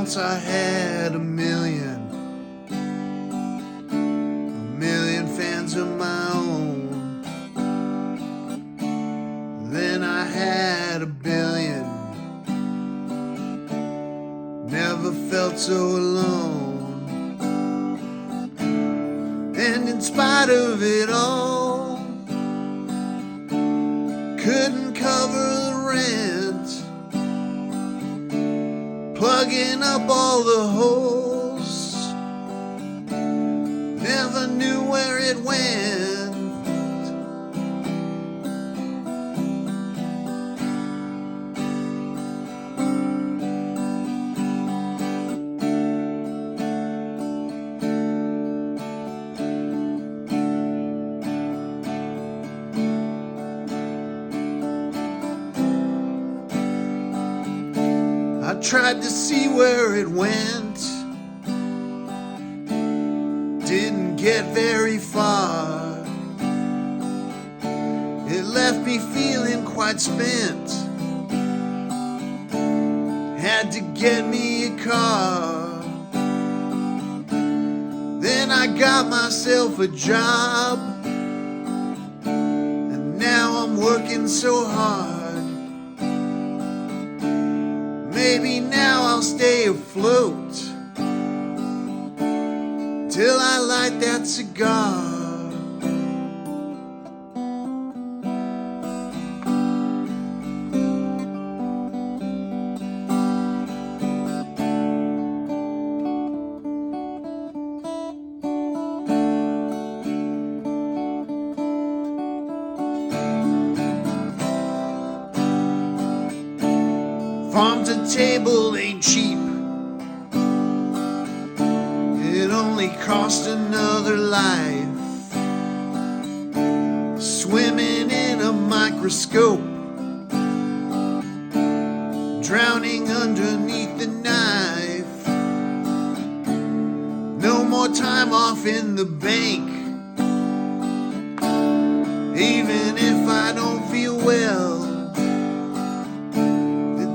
Once I had a million fans of my own. Then I had a billion, never felt so alone. And in spite of it all, couldn't cover the rent, plugging up all the holes, never knew where it went. I tried to see where it went, didn't get very far. It left me feeling quite spent, had to get me a car. Then I got myself a job, and now I'm working so hard. Maybe now I'll stay afloat till I light that cigar. Farm to table ain't cheap. It only cost another life. Swimming in a microscope, drowning underneath the knife. No more time off in the bank, even if I don't feel well.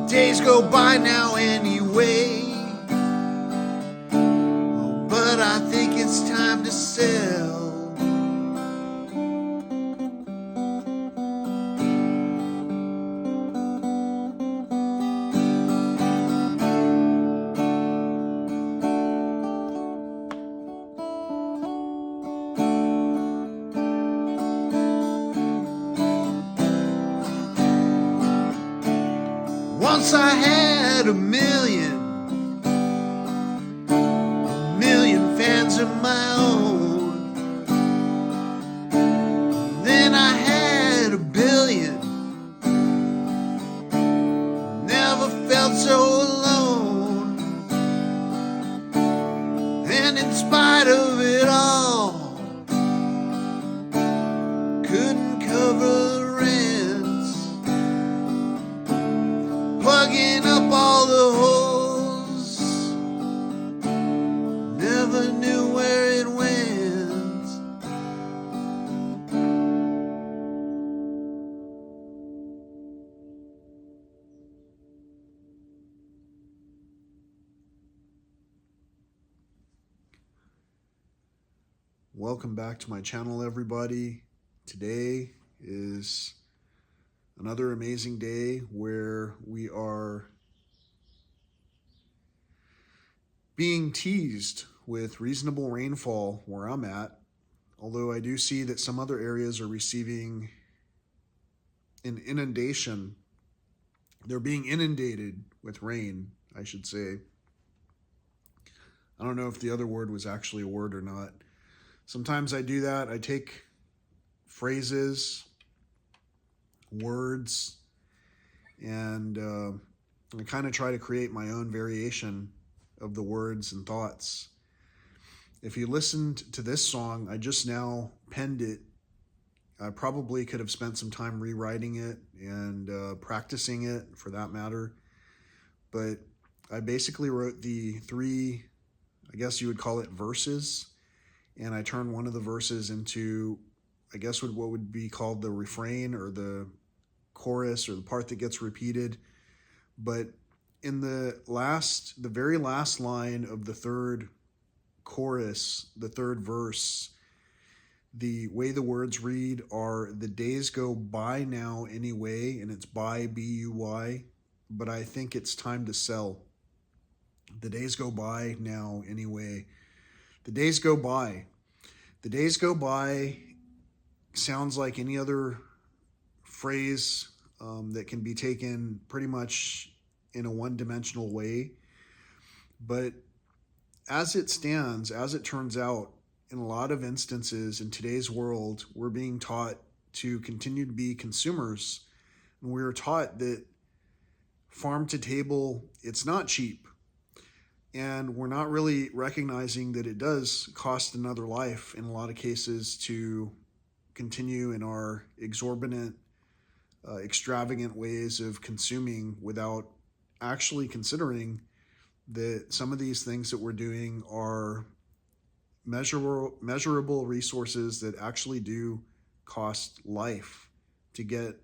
Days go by now anyway, but I think it's time to sell. Once I had a million fans of my own. Then I had a billion, never felt so alone. And in spite of it all, couldn't cover the rent, plugging up all the holes, never knew where it went. Welcome back to my channel, everybody. Today is another amazing day where we are being teased with reasonable rainfall where I'm at, although I do see that some other areas are receiving an inundation. They're being inundated with rain, I should say. I don't know if the other word was actually a word or not. Sometimes I do that. I take phrases, words, and I kind of try to create my own variation of the words and thoughts. If you listened to this song, I just now penned it. I probably could have spent some time rewriting it and practicing it, for that matter. But I basically wrote the three, I guess you would call it verses, and I turned one of the verses into, I guess what would be called the refrain or the chorus or the part that gets repeated. But in the very last line of the third chorus, the third verse, the way the words read are, "The days go by now anyway," and it's by, B-U-Y, but I think it's time to sell. The days go by now anyway. The days go by. The days go by sounds like any other phrase that can be taken pretty much in a one-dimensional way. But as it stands, as it turns out, in a lot of instances in today's world, we're being taught to continue to be consumers. And we're taught that farm to table, it's not cheap. And we're not really recognizing that it does cost another life in a lot of cases to continue in our exorbitant, extravagant ways of consuming without actually considering that some of these things that we're doing are measurable resources that actually do cost life to get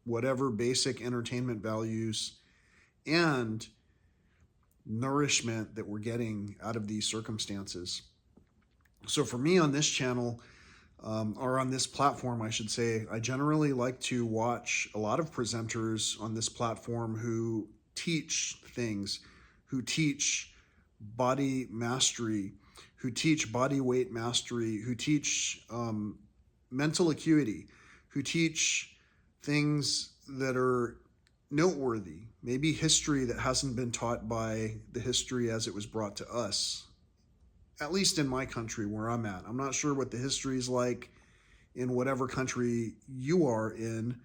whatever basic entertainment values and nourishment that we're getting out of these circumstances. So for me on this channel, or on this platform, I should say, I generally like to watch a lot of presenters on this platform who teach things, who teach body mastery, who teach body weight mastery, who teach mental acuity, who teach things that are noteworthy, maybe history that hasn't been taught by the history as it was brought to us, at least in my country where I'm at. I'm not sure what the history is like in whatever country you are in.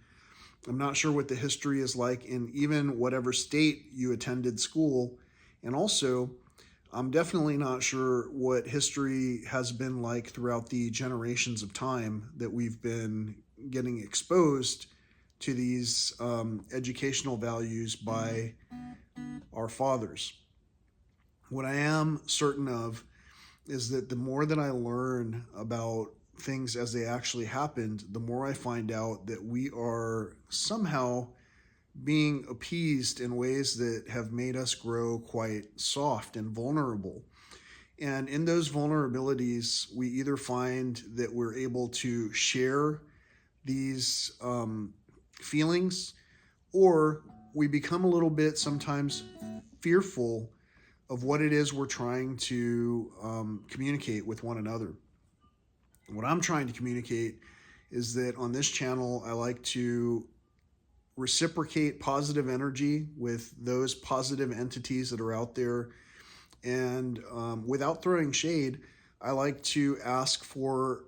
I'm not sure what the history is like in even whatever state you attended school. And also, I'm definitely not sure what history has been like throughout the generations of time that we've been getting exposed to these educational values by our fathers. What I am certain of is that the more that I learn about things as they actually happened, the more I find out that we are somehow being appeased in ways that have made us grow quite soft and vulnerable. And in those vulnerabilities, we either find that we're able to share these feelings, or we become a little bit sometimes fearful of what it is we're trying to communicate with one another. What I'm trying to communicate is that on this channel, I like to reciprocate positive energy with those positive entities that are out there. And without throwing shade, I like to ask for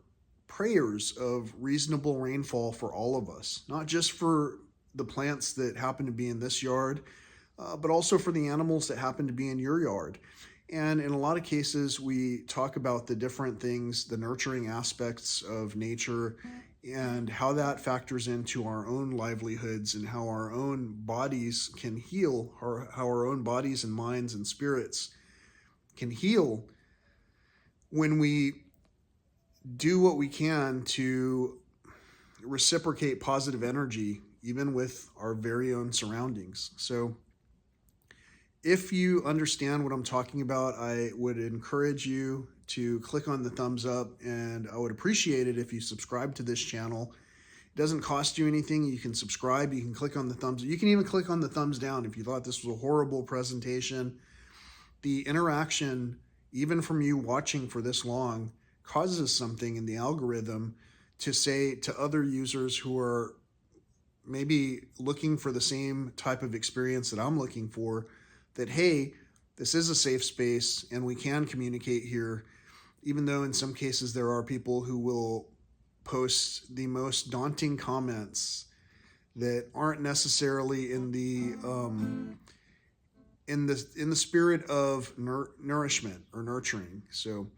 prayers of reasonable rainfall for all of us, not just for the plants that happen to be in this yard, but also for the animals that happen to be in your yard. And in a lot of cases, we talk about the different things, the nurturing aspects of nature, and how that factors into our own livelihoods and how our own bodies can heal, or how our own bodies and minds and spirits can heal when we do what we can to reciprocate positive energy, even with our very own surroundings. So if you understand what I'm talking about, I would encourage you to click on the thumbs up, and I would appreciate it if you subscribe to this channel. It doesn't cost you anything. You can subscribe. You can click on the thumbs. You can even click on the thumbs down if you thought this was a horrible presentation. The interaction, even from you watching for this long, causes something in the algorithm to say to other users who are maybe looking for the same type of experience that I'm looking for, that, hey, this is a safe space and we can communicate here, even though in some cases there are people who will post the most daunting comments that aren't necessarily in the spirit of nourishment or nurturing. So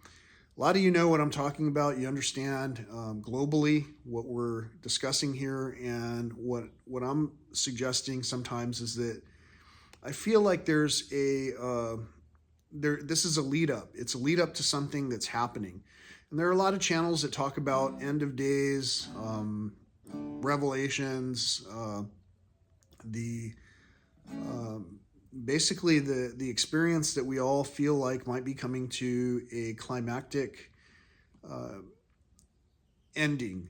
a lot of you know what I'm talking about. You understand globally what we're discussing here, and what I'm suggesting sometimes is that I feel like there's this is a lead up. It's a lead up to something that's happening. And there are a lot of channels that talk about end of days, revelations, the basically the experience that we all feel like might be coming to a climactic uh, ending.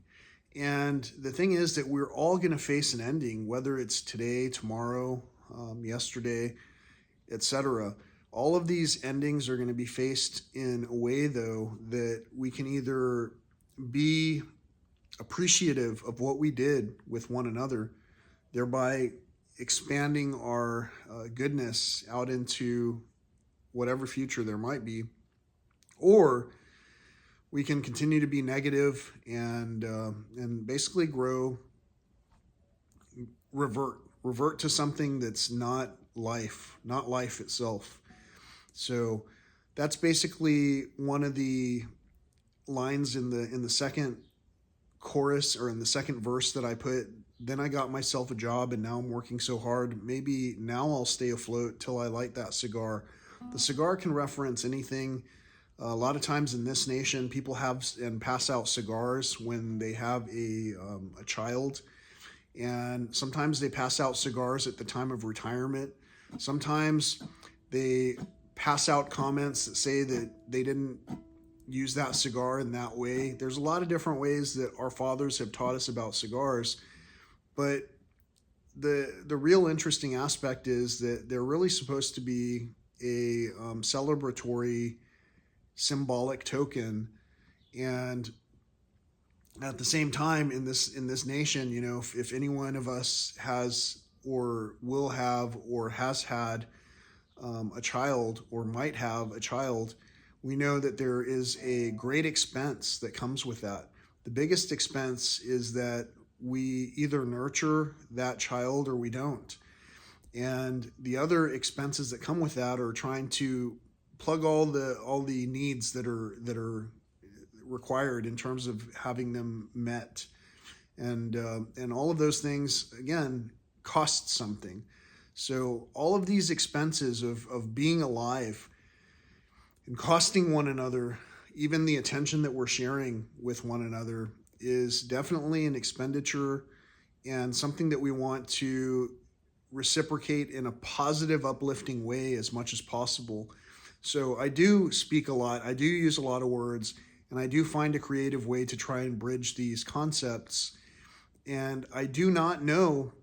And the thing is that we're all going to face an ending, whether it's today, tomorrow, yesterday, etc. All of these endings are going to be faced in a way, though, that we can either be appreciative of what we did with one another, thereby expanding our goodness out into whatever future there might be, or we can continue to be negative and basically grow, revert to something that's not life itself. So that's basically one of the lines in the second chorus, or in the second verse that I put. Then I got myself a job and now I'm working so hard. Maybe now I'll stay afloat till I light that cigar. The cigar can reference anything. A lot of times in this nation, people have and pass out cigars when they have a child, and sometimes they pass out cigars at the time of retirement. Sometimes they pass out comments that say that they didn't use that cigar in that way. There's a lot of different ways that our fathers have taught us about cigars, but the real interesting aspect is that they're really supposed to be a celebratory, symbolic token. And at the same time, in this nation, if any one of us has or will have or has had a child or might have a child, we know that there is a great expense that comes with that. The biggest expense is that we either nurture that child or we don't. And the other expenses that come with that are trying to plug all the needs that are required in terms of having them met, and all of those things again cost something. So all of these expenses of being alive and costing one another, even the attention that we're sharing with one another, is definitely an expenditure and something that we want to reciprocate in a positive, uplifting way as much as possible. So I do speak a lot, I do use a lot of words, and I do find a creative way to try and bridge these concepts. And I do not know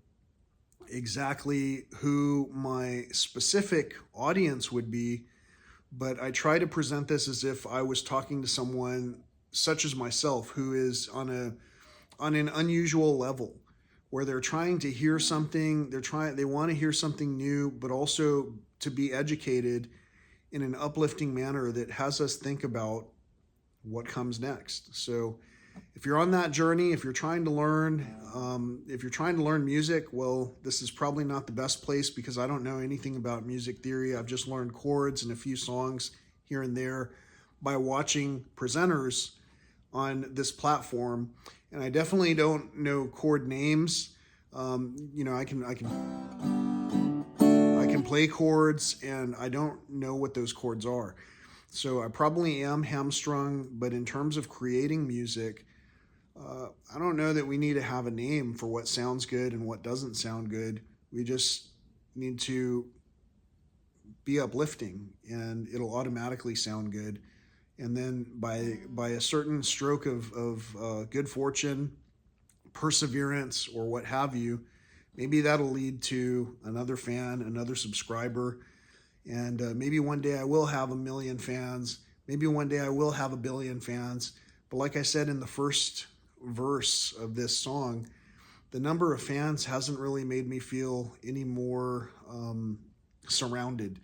exactly who my specific audience would be, but I try to present this as if I was talking to someone such as myself, who is on an unusual level, where they're trying to hear something, they want to hear something new, but also to be educated in an uplifting manner that has us think about what comes next. So if you're on that journey, if you're trying to learn, music, well, this is probably not the best place, because I don't know anything about music theory. I've just learned chords and a few songs here and there by watching presenters on this platform, and I definitely don't know chord names. I can play chords, and I don't know what those chords are. So I probably am hamstrung, but in terms of creating music, I don't know that we need to have a name for what sounds good and what doesn't sound good. We just need to be uplifting, and it'll automatically sound good. And then by a certain stroke of good fortune, perseverance, or what have you, maybe that'll lead to another fan, another subscriber, and maybe one day I will have 1 million fans. Maybe one day I will have 1 billion fans. But like I said in the first verse of this song, the number of fans hasn't really made me feel any more surrounded,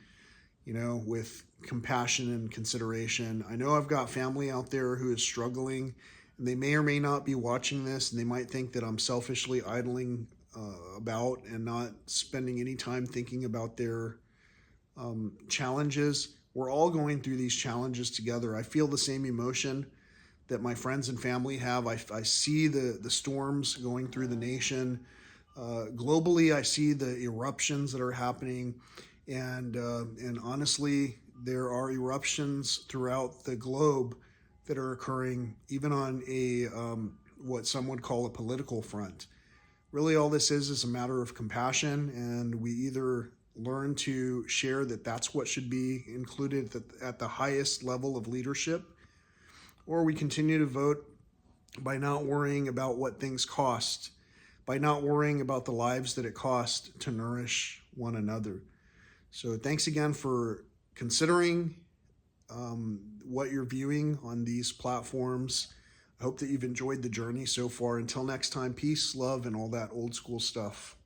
with compassion and consideration. I know I've got family out there who is struggling, and they may or may not be watching this, and they might think that I'm selfishly idling about and not spending any time thinking about their challenges. We're all going through these challenges together. I feel the same emotion that my friends and family have. I see the storms going through the nation. Globally, I see the eruptions that are happening, and honestly, there are eruptions throughout the globe that are occurring, even on a what some would call a political front. Really, all this is a matter of compassion, and we either learn to share that that's what should be included at the highest level of leadership, or we continue to vote by not worrying about what things cost, by not worrying about the lives that it costs to nourish one another. So thanks again for considering what you're viewing on these platforms. I hope that you've enjoyed the journey so far. Until next time, peace, love, and all that old school stuff.